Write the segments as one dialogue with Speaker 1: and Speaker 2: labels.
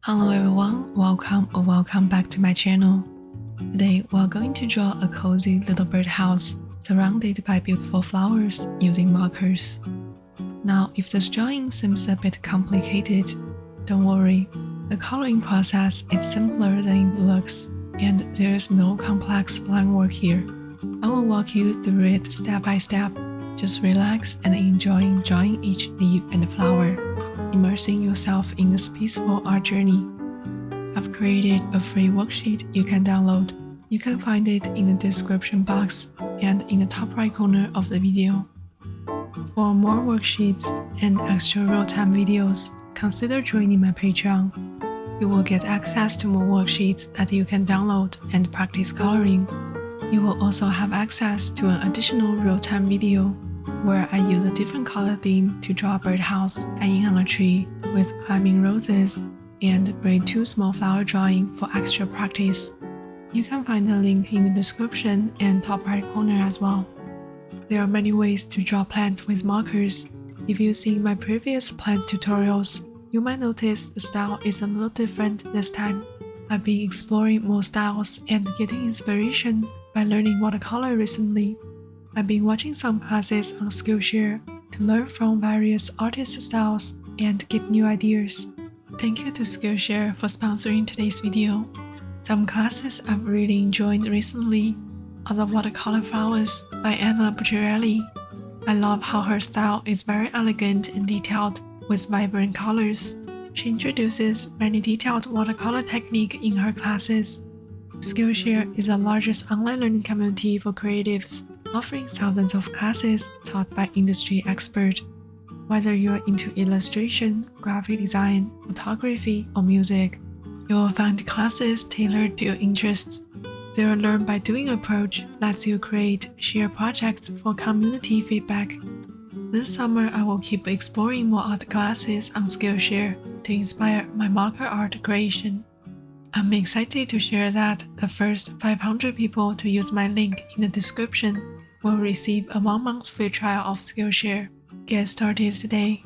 Speaker 1: Hello everyone, welcome back to my channel. Today we're going to draw a cozy little birdhouse surrounded by beautiful flowers using markers. Now if this drawing seems a bit complicated, don't worry, the coloring process is simpler than it looks and there is no complex line work here. I will walk you through it step by step. Just relax and enjoy drawing each leaf and flower, immersing yourself in this peaceful art journey. I've created a free worksheet you can download. You can find it in the description box and in the top right corner of the video. For more worksheets and extra real-time videos, consider joining my Patreon. You will get access to more worksheets that you can download and practice coloring. You will also have access to an additional real-time video where I use a different color theme to draw a birdhouse hanging on a tree with climbing roses and grade 2 small flower drawing for extra practice. You can find the link in the description and top right corner as well. There are many ways to draw plants with markers. If you've seen my previous plants tutorials, you might notice the style is a little different this time. I've been exploring more styles and getting inspiration by learning watercolor recently. I've been watching some classes on Skillshare to learn from various artist styles and get new ideas. Thank you to Skillshare for sponsoring today's video. Some classes I've really enjoyed recently are the watercolor flowers by Anna Bucciarelli. I love how her style is very elegant and detailed with vibrant colors. She introduces many detailed watercolor techniques in her classes. Skillshare is the largest online learning community for creatives, offering thousands of classes taught by industry experts. Whether you're into illustration, graphic design, photography, or music, you will find classes tailored to your interests. Their learn by doing approach lets you create shared projects for community feedback. This summer, I will keep exploring more art classes on Skillshare to inspire my marker art creation. I'm excited to share that the first 500 people to use my link in the description will receive a 1-month free trial of Skillshare. Get started today.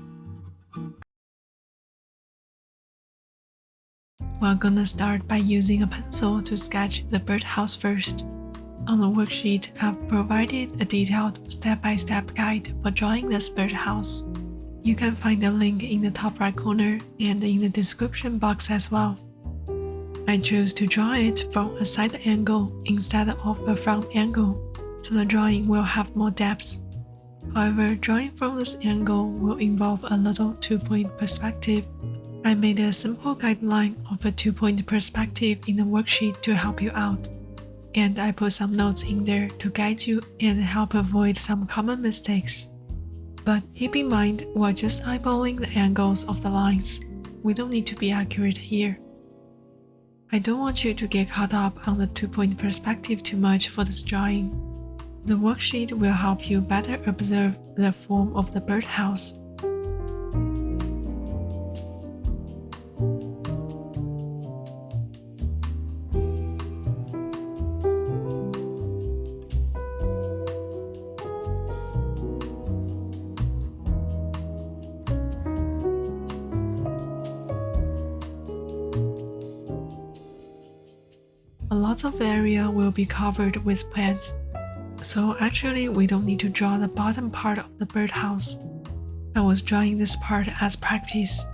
Speaker 1: We're gonna start by using a pencil to sketch the birdhouse first. On the worksheet, I've provided a detailed step-by-step guide for drawing this birdhouse. You can find the link in the top right corner and in the description box as well. I chose to draw it from a side angle instead of a front angle, so the drawing will have more depth. However, drawing from this angle will involve a little 2-point perspective. I made a simple guideline of a 2-point perspective in the worksheet to help you out, and I put some notes in there to guide you and help avoid some common mistakes. But keep in mind, we're just eyeballing the angles of the lines. We don't need to be accurate here. I don't want you to get caught up on the 2-point perspective too much for this drawing. The worksheet will help you better observe the form of the birdhouse. A lot of area will be covered with plants, so actually we don't need to draw the bottom part of the birdhouse. I was drawing this part as practice.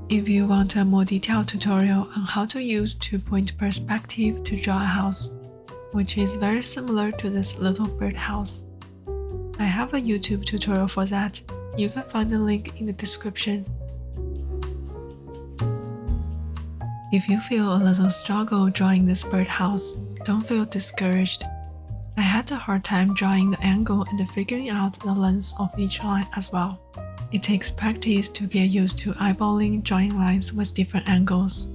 Speaker 1: If you want a more detailed tutorial on how to use 2-point perspective to draw a house, which is very similar to this little birdhouse, I have a YouTube tutorial for that. You can find the link in the description. If you feel a little struggle drawing this birdhouse, don't feel discouraged. I had a hard time drawing the angle and figuring out the length of each line as well. It takes practice to get used to eyeballing drawing lines with different angles.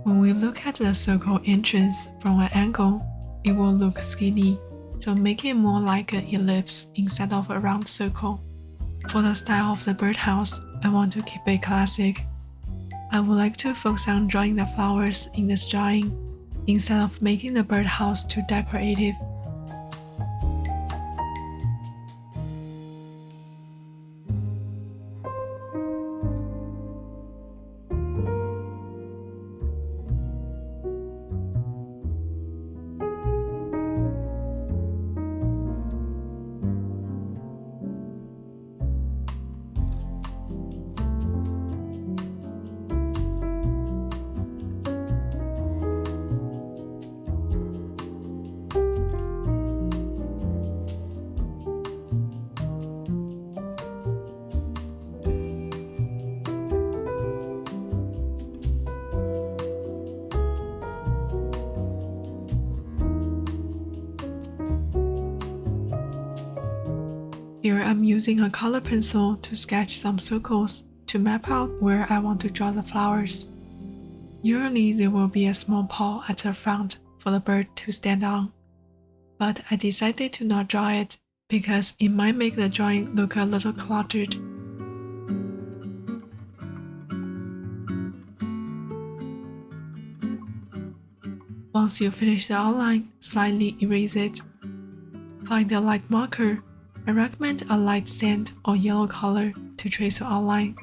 Speaker 1: When we look at the circle entrance from an angle, it will look skinny, so make it more like an ellipse instead of a round circle. For the style of the birdhouse, I want to keep it classic. I would like to focus on drawing the flowers in this drawing. instead of making the birdhouse too decorative. Here I'm using a color pencil to sketch some circles to map out where I want to draw the flowers. Usually there will be a small paw at the front for the bird to stand on, but I decided to not draw it because it might make the drawing look a little cluttered. Once you finish the outline, slightly erase it. Find a light marker. I recommend a light sand or yellow color to trace your outline.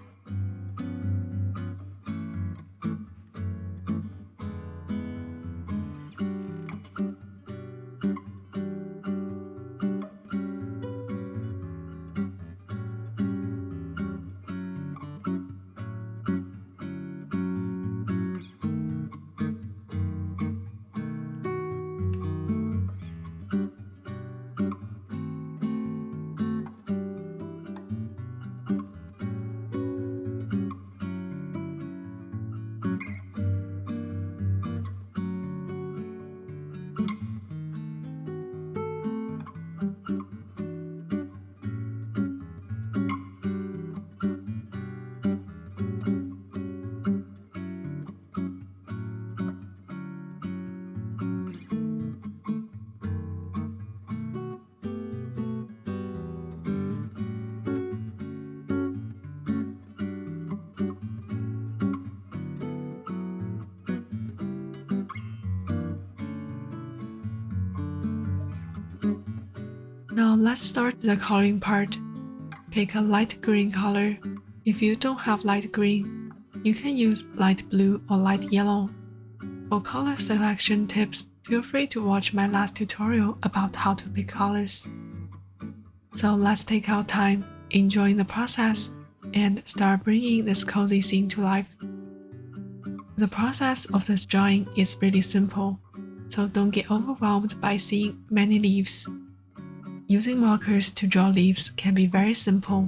Speaker 1: Now let's start the coloring part. Pick a light green color. If you don't have light green, you can use light blue or light yellow. For color selection tips, feel free to watch my last tutorial about how to pick colors. So let's take our time, enjoying the process, and start bringing this cozy scene to life. The process of this drawing is really simple, so don't get overwhelmed by seeing many leaves. Using markers to draw leaves can be very simple,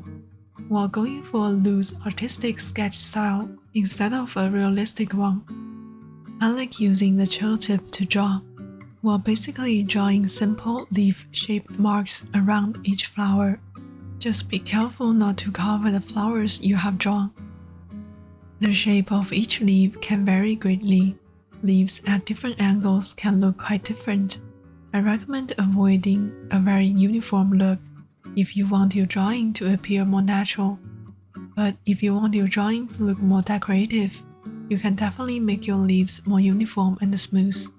Speaker 1: while going for a loose artistic sketch style instead of a realistic one. I like using the quill tip to draw, while basically drawing simple leaf-shaped marks around each flower. Just be careful not to cover the flowers you have drawn. The shape of each leaf can vary greatly. Leaves at different angles can look quite different. I recommend avoiding a very uniform look if you want your drawing to appear more natural. But if you want your drawing to look more decorative, you can definitely make your leaves more uniform and smooth.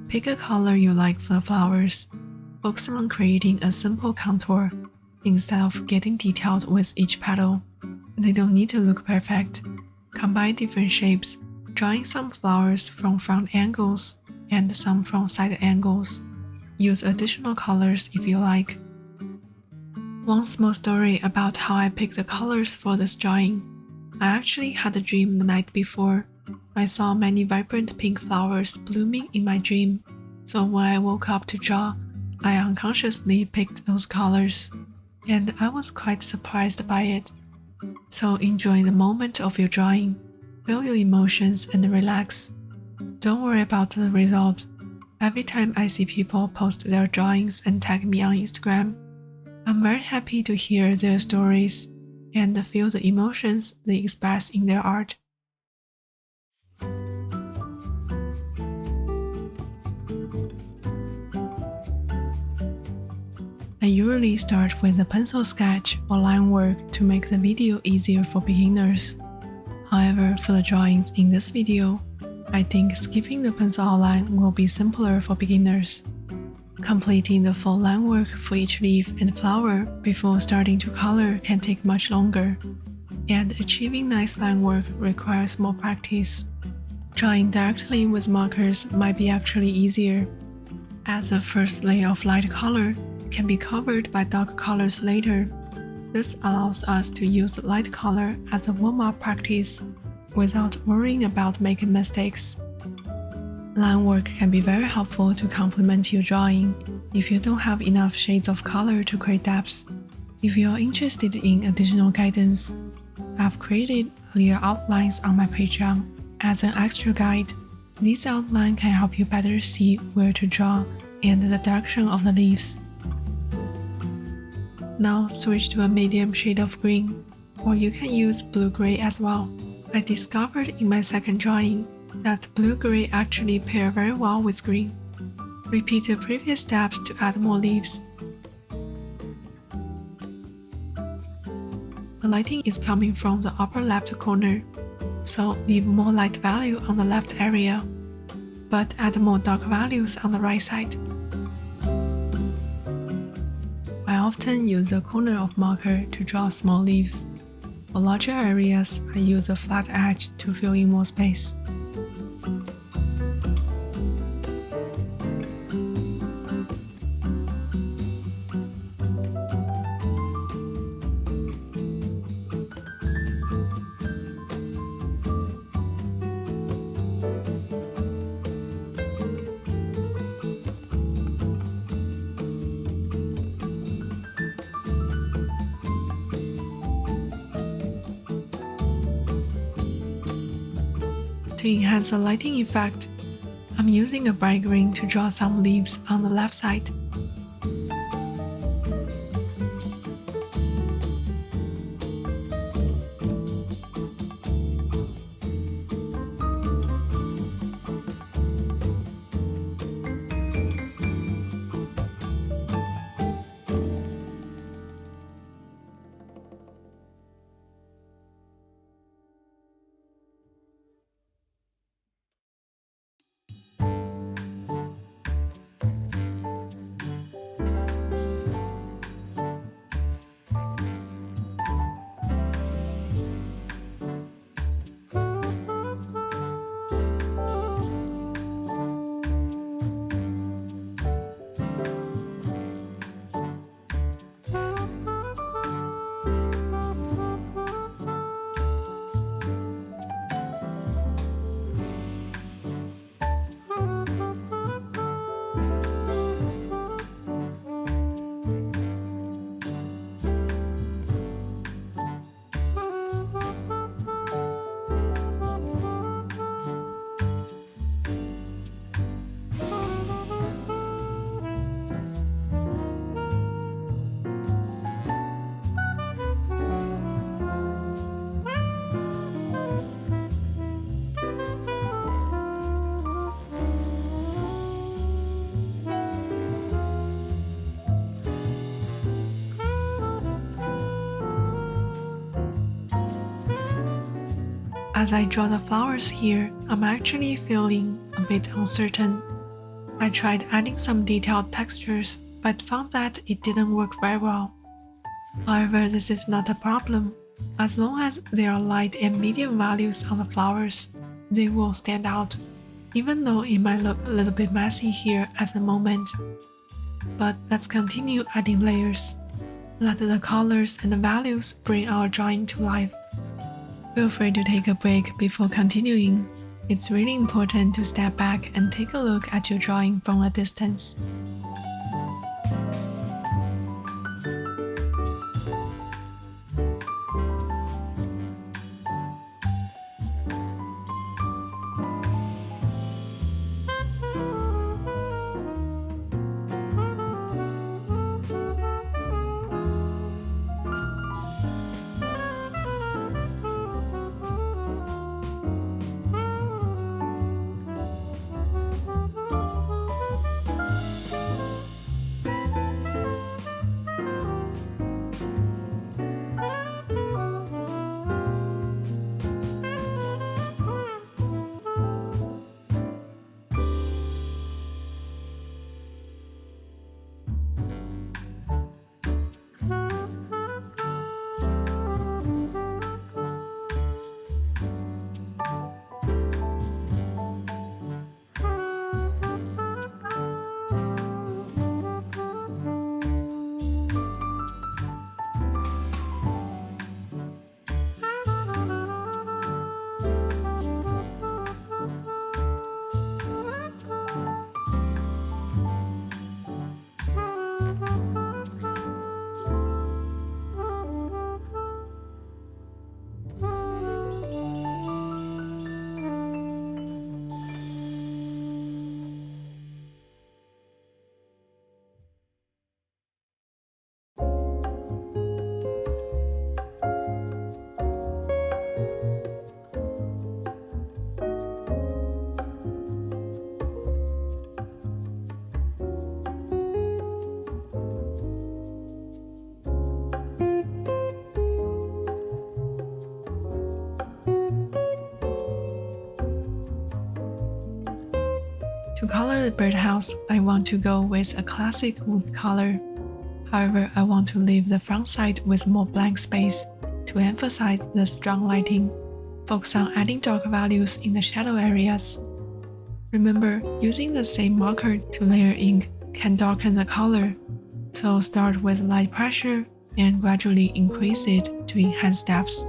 Speaker 1: Pick a color you like for the flowers. Focus on creating a simple contour instead of getting detailed with each petal. They don't need to look perfect. Combine different shapes, drawing some flowers from front angles and some from side angles. Use additional colors if you like. One small story about how I picked the colors for this drawing. I actually had a dream the night before. I saw many vibrant pink flowers blooming in my dream, so when I woke up to draw, I unconsciously picked those colors, and I was quite surprised by it. So enjoy the moment of your drawing, feel your emotions and relax. Don't worry about the result. Every time I see people post their drawings and tag me on Instagram, I'm very happy to hear their stories and feel the emotions they express in their art. I usually start with a pencil sketch or line work to make the video easier for beginners. However, for the drawings in this video, I think skipping the pencil outline will be simpler for beginners. Completing the full line work for each leaf and flower before starting to color can take much longer, and achieving nice line work requires more practice. Drawing directly with markers might be actually easier, as the first layer of light color can be covered by dark colors later. This allows us to use light color as a warm-up practice without worrying about making mistakes. Line work can be very helpful to complement your drawing if you don't have enough shades of color to create depth. If you are interested in additional guidance, I've created clear outlines on my Patreon as an extra guide. This outline can help you better see where to draw and the direction of the leaves. Now switch to a medium shade of green, or you can use blue-gray as well. I discovered in my second drawing that blue-gray actually pair very well with green. Repeat the previous steps to add more leaves. The lighting is coming from the upper left corner, so leave more light value on the left area, but add more dark values on the right side. I often use a corner of marker to draw small leaves. For larger areas, I use a flat edge to fill in more space. To enhance the lighting effect, I'm using a bright green to draw some leaves on the left side. As I draw the flowers here, I'm actually feeling a bit uncertain. I tried adding some detailed textures, but found that it didn't work very well. However, this is not a problem. As long as there are light and medium values on the flowers, they will stand out, even though it might look a little bit messy here at the moment. But let's continue adding layers. Let the colors and the values bring our drawing to life. Feel free to take a break before continuing. It's really important to step back and take a look at your drawing from a distance. To color the birdhouse, I want to go with a classic wood color. However, I want to leave the front side with more blank space to emphasize the strong lighting. Focus on adding dark values in the shadow areas. Remember, using the same marker to layer ink can darken the color, so start with light pressure and gradually increase it to enhance depth.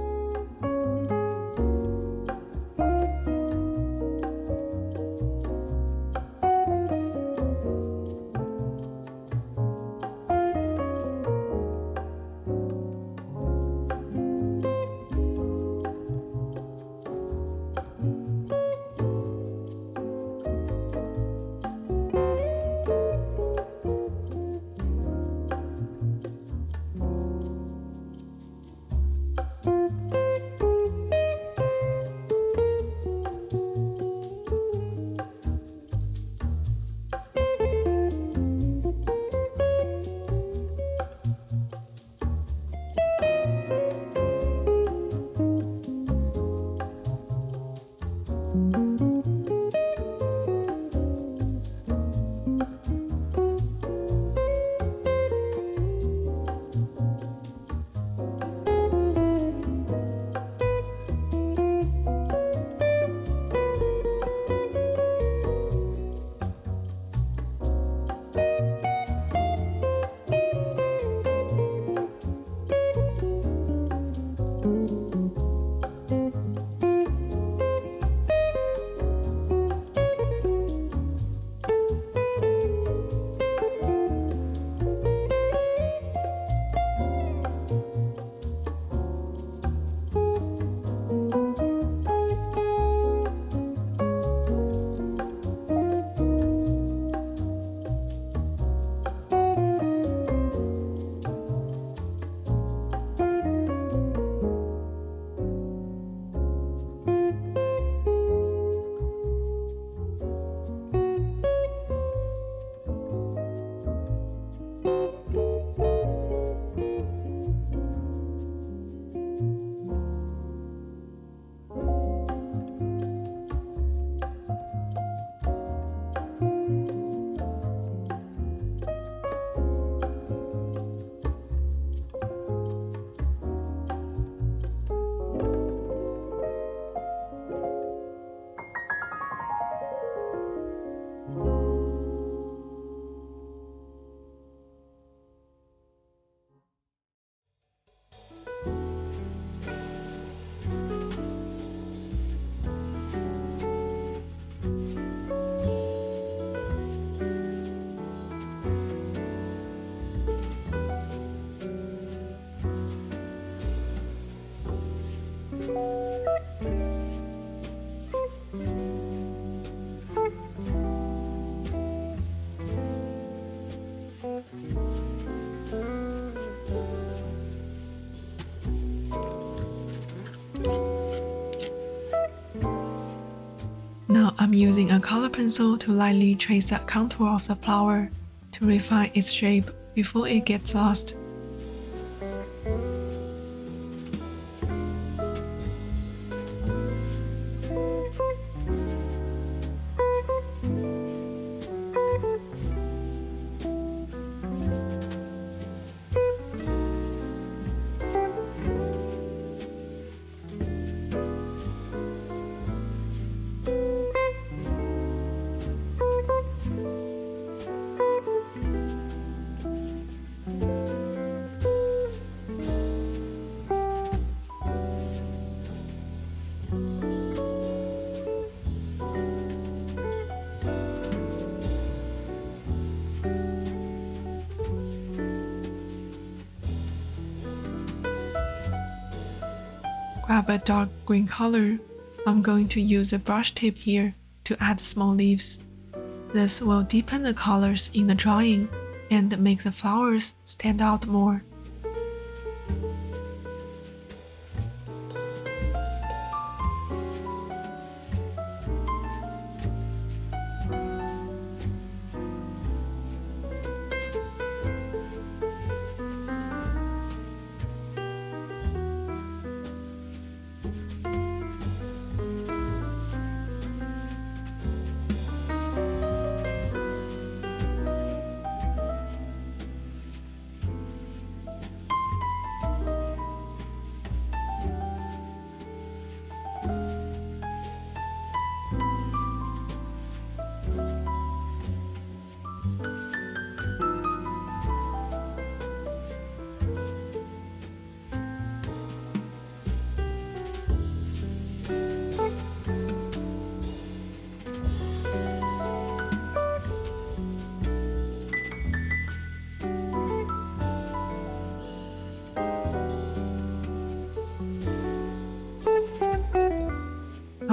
Speaker 1: Now I'm using a color pencil to lightly trace the contour of the flower to refine its shape before it gets lost. Grab a dark green color. I'm going to use a brush tip here to add small leaves. This will deepen the colors in the drawing and make the flowers stand out more.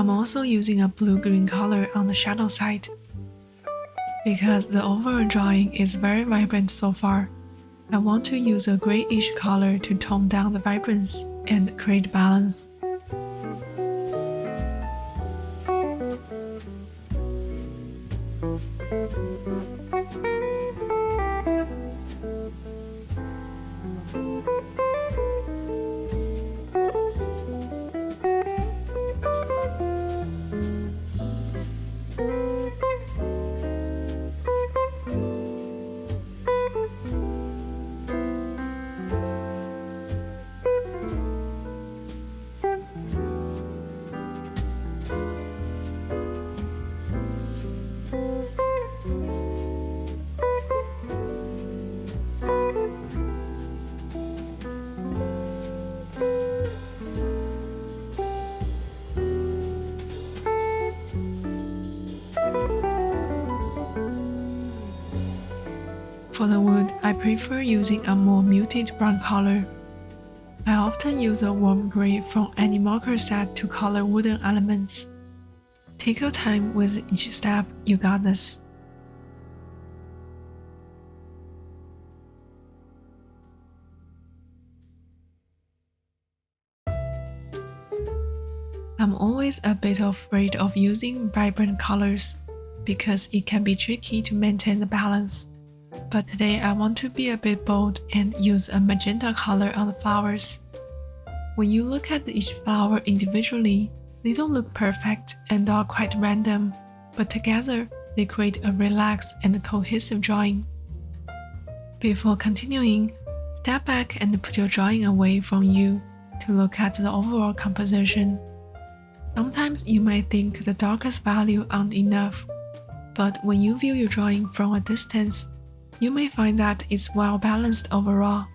Speaker 1: I'm also using a blue-green color on the shadow side. Because the overall drawing is very vibrant so far, I want to use a grayish color to tone down the vibrance and create balance. For the wood, I prefer using a more muted brown color. I often use a warm gray from any marker set to color wooden elements. Take your time with each step, you got this. I'm always a bit afraid of using vibrant colors because it can be tricky to maintain the balance. But today I want to be a bit bold and use a magenta color on the flowers. When you look at each flower individually, they don't look perfect and are quite random, but together they create a relaxed and cohesive drawing. Before continuing, step back and put your drawing away from you to look at the overall composition. Sometimes you might think the darkest value aren't enough, but when you view your drawing from a distance, you may find that it's well balanced overall.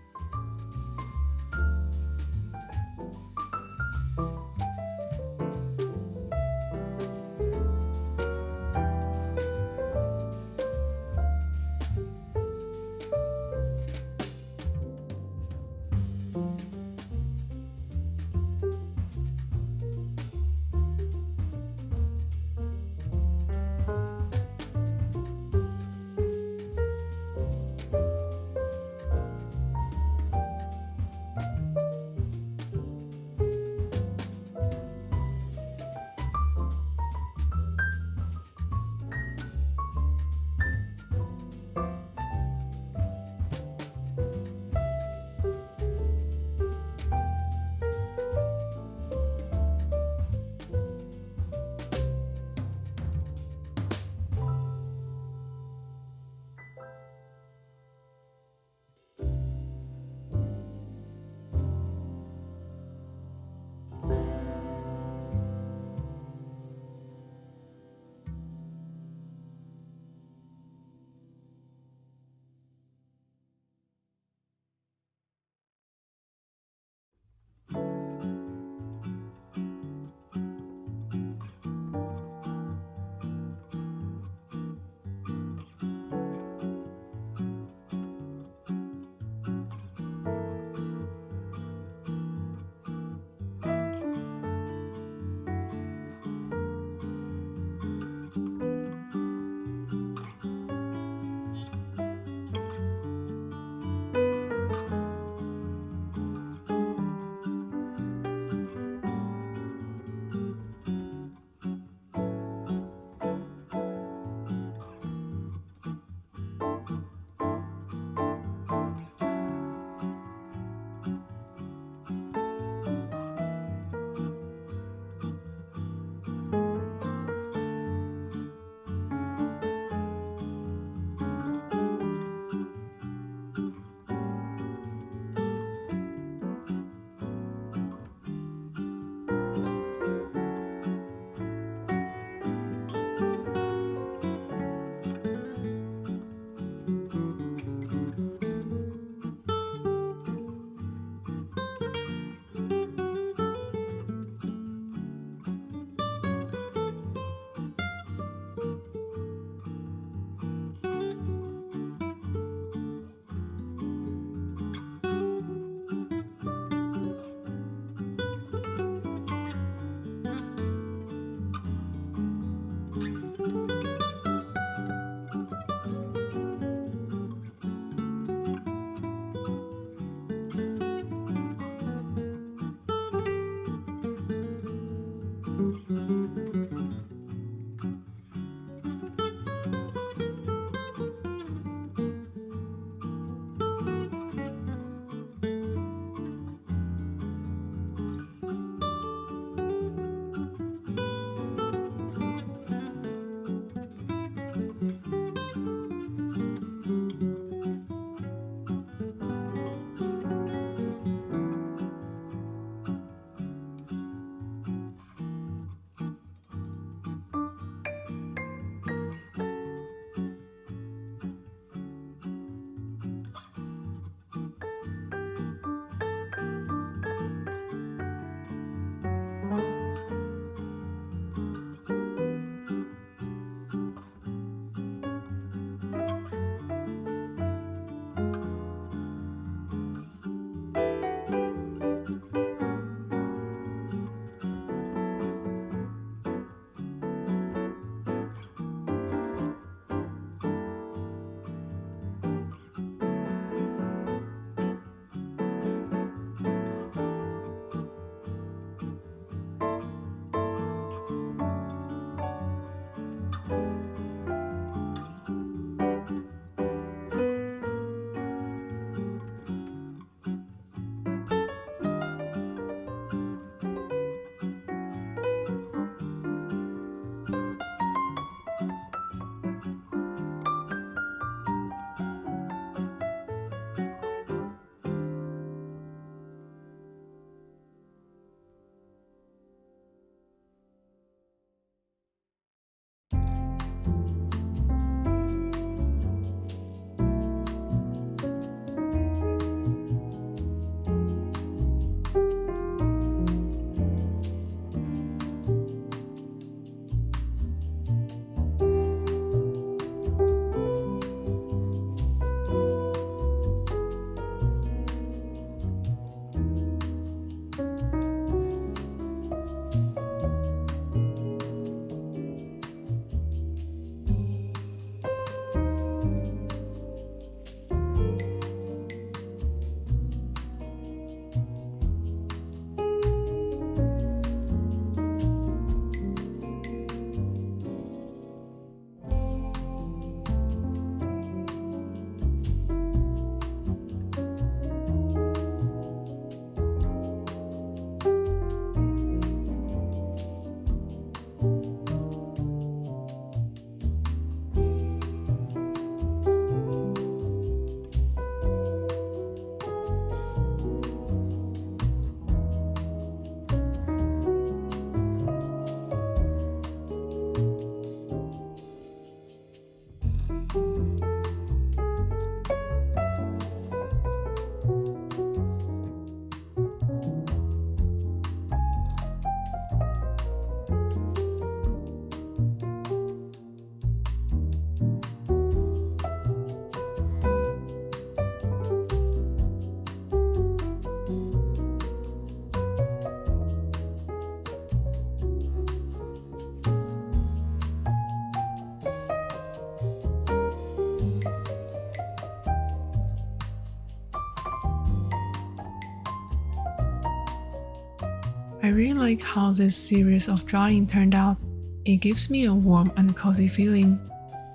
Speaker 1: I really like how this series of drawing turned out. It gives me a warm and cozy feeling.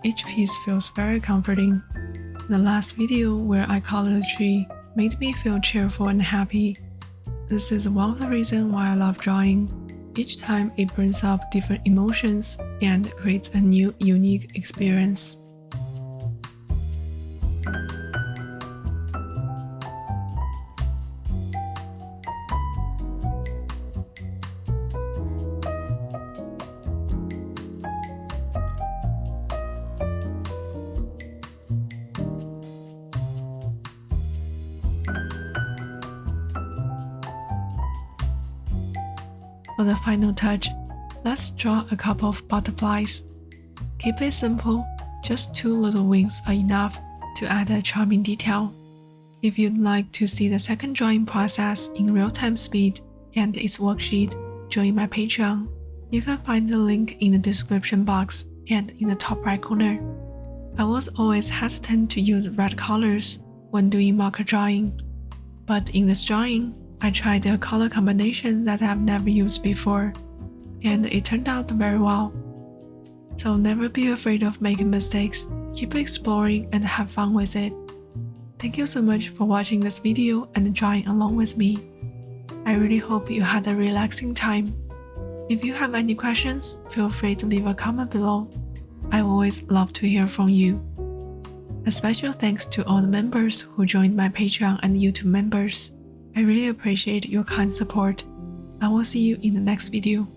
Speaker 1: Each piece feels very comforting. The last video where I colored a tree made me feel cheerful and happy. This is one of the reasons why I love drawing. Each time it brings up different emotions and creates a new, unique experience. For the final touch, let's draw a couple of butterflies. Keep it simple, just 2 little wings are enough to add a charming detail. If you'd like to see the second drawing process in real-time speed and its worksheet, join my Patreon. You can find the link in the description box and in the top right corner. I was always hesitant to use red colors when doing marker drawing, but in this drawing, I tried a color combination that I've never used before, and it turned out very well. So never be afraid of making mistakes, keep exploring and have fun with it. Thank you so much for watching this video and drawing along with me. I really hope you had a relaxing time. If you have any questions, feel free to leave a comment below. I always love to hear from you. A special thanks to all the members who joined my Patreon and YouTube members. I really appreciate your kind support. I will see you in the next video.